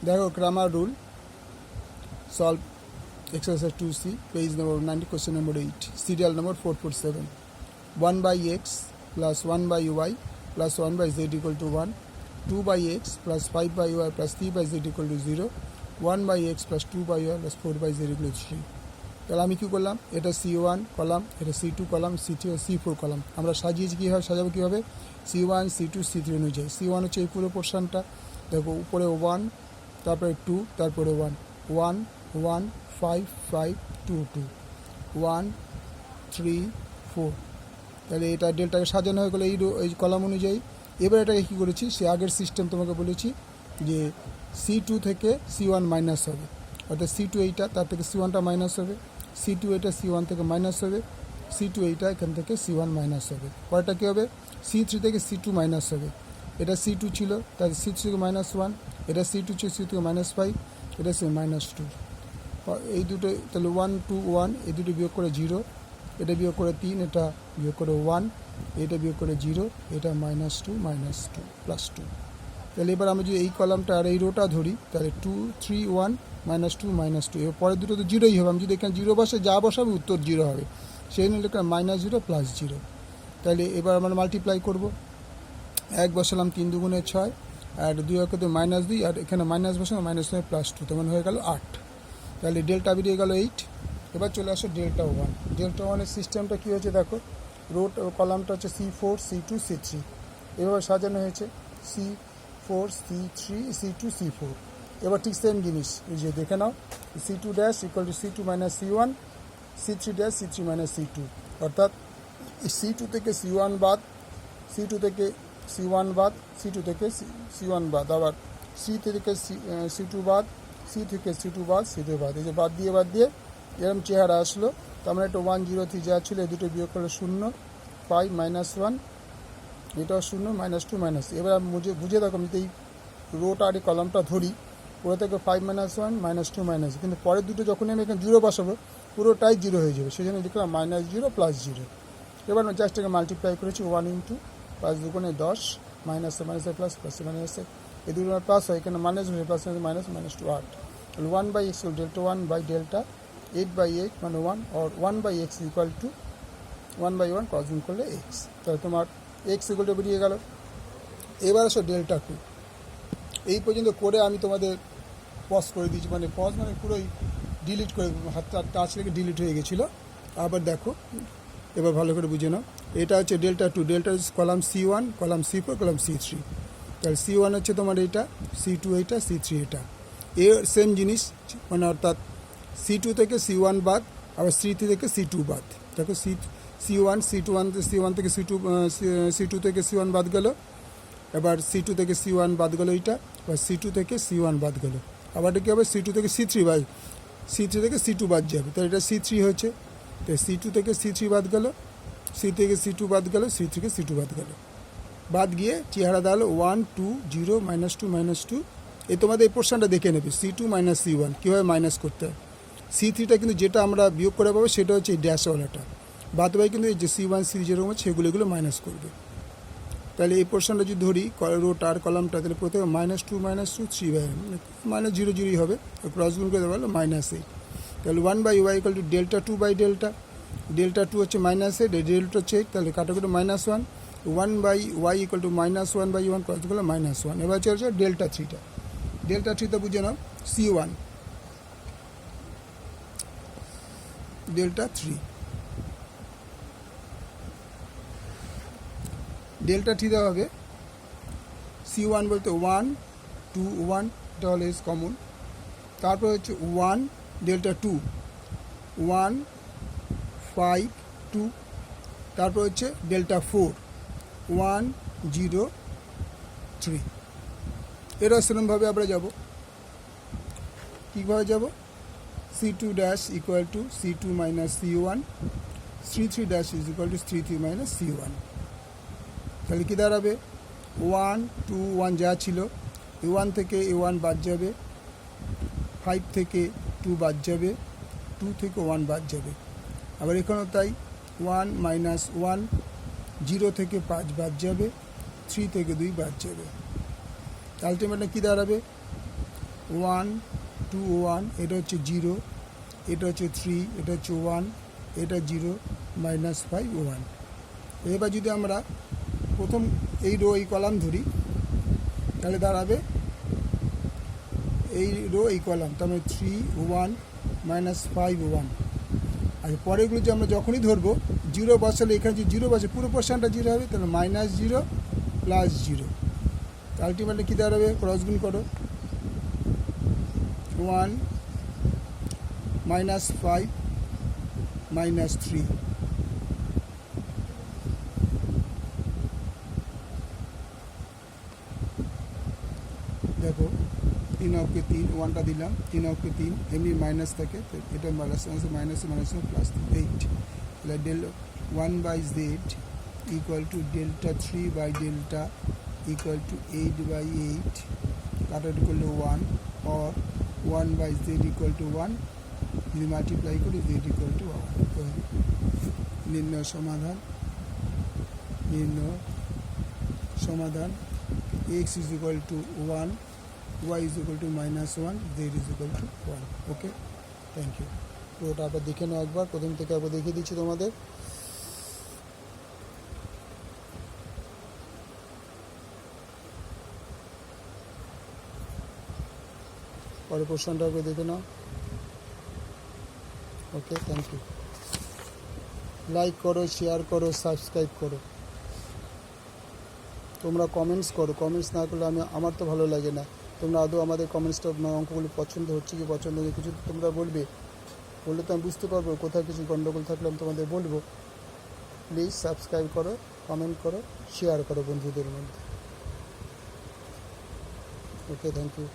देखो grammar rule solve exercise 2C page number 90 question number 8 serial number 447 1 by x plus 1 by y plus 1 by z equal to 1 2 by x plus 5 by y plus 3 by z equal to 0 1 by x plus 2 by y plus 4 by z equal to 3 তাহলে আমি কি করলাম এটা C1 column এটা C2 column C3 আর C4 column আমরা সাজিয়েছি কিভাবে সাজাবো কিভাবে C1 C2 C3 অনুযায়ী C1 হচ্ছে এই পুরো পোরশনটা দেখো উপরে 1 তারপরে 2 তারপরে 1 1 1 5 5 2 2 1 3 4 তাহলে এটা ডেল্টাকে সাজানো হয়ে গেল এই কলাম অনুযায়ী এবার এটাকে কী করেছি সে আগের সিস্টেম তোমাকে বলেছি যে C2 থেকে C1 মাইনাস হবে অর্থাৎ C2 এইটা তার থেকে C1টা মাইনাস হবে C2 এটা C1 থেকে মাইনাস হবে C2 এইটা এখান থেকে C1 মাইনাস হবে পরেরটা কী হবে C3 থেকে C2 মাইনাস হবে এটা C2 ছিল তার C3 থেকে মাইনাস 1 এটা C2 ছিল C2 থেকে মাইনাস 5 এটা মাইনাস 2 এই দুটো তাহলে 1 2 1 এই দুটো বিয়োগ করে 0 এটা বিয়োগ করে 3 এটা বিয়োগ করে 1 এটা বিয়োগ করে 0 এটা -2 প্লাস 2 তাহলে এবার আমরা যদি এই কলামটা আর এই রোটা ধরি তাহলে 2 3 1 -2 এবার পরের দুটো তো জিরোই হবে আমি যদি এখানে 0 বসে যা বসাবে উত্তর 0 হবে সেই জন্য লিখলাম -0 প্লাস 0 তাহলে এবার আমরা মাল্টিপ্লাই করব 1 বসালাম 3 দুগুণে 6 আর 2 একে তো -2 আর এখানে মাইনাস বসালাম -9 প্লাস 2 তেমন হয়ে গেল 8 তাহলে ডেল্টা বেরিয়ে গেল 8 এবার চলে আসো ডেল্টা 1 ডেল্টা 1 এর সিস্টেমটা কী হয়েছে দেখো রোট কলামটা হচ্ছে C4 C2 C3 এভাবে সাজানো হয়েছে C4 C3 C2 C4 এবার ঠিক সেম জিনিস এই যে দেখে নাও C2 dash equal to C2 minus C1 C3 dash C3 minus C2 অর্থাৎ C2 থেকে C1 বাদ C2 থেকে C1 বাদ C2 থেকে C1 বাদ আবার C থেকে C2 বাদ C থেকে C2 বাদ C2 বাদ এই যে বাদ দিয়ে এরকম চেহারা আসলো তো আমরা একটা 1 0 3 যা ছিল এই দুটো বিয়োগ করলে 0 5 -1 এটাও 0 -2 মাইনাস এবার বুঝে দেখো আমি তো এই রোটা আর এই কলামটা ধরি পুরো থেকে 5 -1 -2 মাইনাস কিন্তু পরের দুটো যখন আমি এখানে 0 বসাবো পুরোটাই 0 হয়ে যাবে সেই জন্য লিখলাম -0 প্লাস 0 এবার জাস্ট এটাকে মাল্টিপ্লাই করেছি 1 ইন্টু 5 দুগুণে 10 মাইনাস প্লাস প্লাস মাইনাস এই দুটো প্লাস হয় এখানে মাইনাস প্লাস মাইনাস -2 8 তাহলে 1 by x delta 1 by delta 8 by 8 মানে 1 और 1 by x equal to 1 by 1 crossing করলে এক্স তাহলে তোমার এক্স ইকুয়াল টু বেরিয়ে গেল এবার আসো ডেল্টা 2 এই পর্যন্ত করে আমি তোমাদের পজ করে দিয়েছি মানে পজ মানে পুরোই ডিলিট করে হাতটা টাচ লেগে ডিলিট হয়ে গেছিলো আবার দেখো এবার ভালো করে বুঝে নাও এটা হচ্ছে delta 2 delta column C1 column C4 column C3 তাহলে C1 হচ্ছে তোমার এইটা C2 এইটা C3 এটা এর সেম জিনিস মানে অর্থাৎ C2 থেকে C1 বাদ আবার C3 থেকে C2 বাদ দেখো C1 C1 থেকে C2 থেকে C1 বাদ গেল এবার C2 থেকে C1 বাদ গেল এইটা আবার C2 থেকে C1 বাদ গেল আবার এটা কি হবে C2 থেকে C3 বাদ C3 থেকে C2 বাদ যাবে তাহলে এটা C3 হয়েছে তো C2 থেকে C3 বাদ গেল C থেকে C2 বাদ গেল C থেকে C2 বাদ গেল বাদ গিয়ে চেহারা দাঁড়ালো 1 2 0 -2 এই তোমাদের এই পোর্শনটা দেখে নেবে C2 মাইনাস C1 কীভাবে মাইনাস করতে হয় C3টা কিন্তু যেটা আমরা বিয়োগ করে পাবো সেটা হচ্ছে এই ড্যাশওয়ালাটা বাদ বাই কিন্তু এই যে C1 C যেরকম আছে সেগুলো মাইনাস করবে তাহলে এই পোর্শনটা যদি ধরি রোট আর কলামটা তাহলে প্রথমে -2 -2 3 বাই -0 0ই হবে ক্রস গুণ করে দেওয়া হলো -8 তাহলে 1 by y equal to delta 2 by delta 2 হচ্ছে -8 ডেল্টা হচ্ছে 8 তাহলে কাটাকুটি -1 1 by y equal to -1 by 1 cross করলে -1 এবার হচ্ছে ডেল্টা 3টা ডেল্টা 3টা বুঝে নাও C1 ডেল্টা 3 ডেল্টা 3 দেওয়া হবে C1 বলতে 1 2 1 এটা হলো ইজ কমন তারপর হচ্ছে 1 ডেল্টা 2 1 5 2 তারপর হচ্ছে ডেল্টা 4 1 0 3 এরা সেরকমভাবে আমরা যাব কীভাবে যাব C2 dash equal to C2 minus C1 C3 dash is equal two C3 minus C1 তাহলে কী দাঁড়াবে 1 2 1 যা ছিল A1 থেকে A1 বাদ যাবে 5 থেকে 2 বাদ যাবে 2 থেকে 1 বাদ যাবে আবার এখানেও তাই 1 মাইনাস 1 0 থেকে 5 বাদ যাবে 3 থেকে 2 বাদ যাবে আলটিমেটলি কী দাঁড়াবে 1 2 1, এটা হচ্ছে 0, এটা হচ্ছে 3, এটা হচ্ছে 1, এটা 0, -5 1। এবার যদি আমরা প্রথম এই রো এই কলাম ধরি তাহলে দাঁড়াবে এই রো এই কলাম, তার মানে 3 1 -5 1। আর পরেরগুলো যে আমরা যখনই ধরবো 0 বসালে এখানে যে 0 বসে পুরো পোর্শনটা 0 হবে, তাহলে -0 +0। আলটিমেটলি কী দাঁড়াবে? ক্রসগুণ করো, 1 -5 -3। দেখো 3 অঙ্কে 3, 1টা দিলাম, 3 অঙ্কে 3 এমনি মাইনাস থাকে, তো এটা মাইনাস প্লাস 8। তাহলে 1/z ইকুয়াল টু ডেল্টা 3/ডেল্টা ইকুয়াল টু 8/8, কাটাটি করলে 1, or 1/z ইকুয়াল টু 1, যদি মাল্টিপ্লাই করি z ইকুয়াল টু 1। নির্ণয় সমাধান x is equal to 1, y is equal to -1, z is equal to 1। Okay, thank you. তো ওটা আবার দেখে নাও একবার, প্রথম থেকে আবার দেখিয়ে দিচ্ছি তোমাদের। পরের পোর্শনটা একবার দেখে নাও। ওকে, থ্যাংক ইউ। লাইক করো, শেয়ার করো, সাবস্ক্রাইব করো। তোমরা কমেন্টস করো, কমেন্টস না করলে আমার তো ভালো লাগে না। তোমরা আদৌ আমাদের কমেন্টসটা অঙ্কগুলো পছন্দ হচ্ছে কি পছন্দ হচ্ছে কিছু তোমরা বলবে, বললে তো আমি বুঝতে পারবো কোথায় কিছু গণ্ডগোল থাকলে আমি তোমাদের বলবো। প্লিজ সাবস্ক্রাইব করো, কমেন্ট করো, শেয়ার করো বন্ধুদের মধ্যে। ওকে, থ্যাংক ইউ।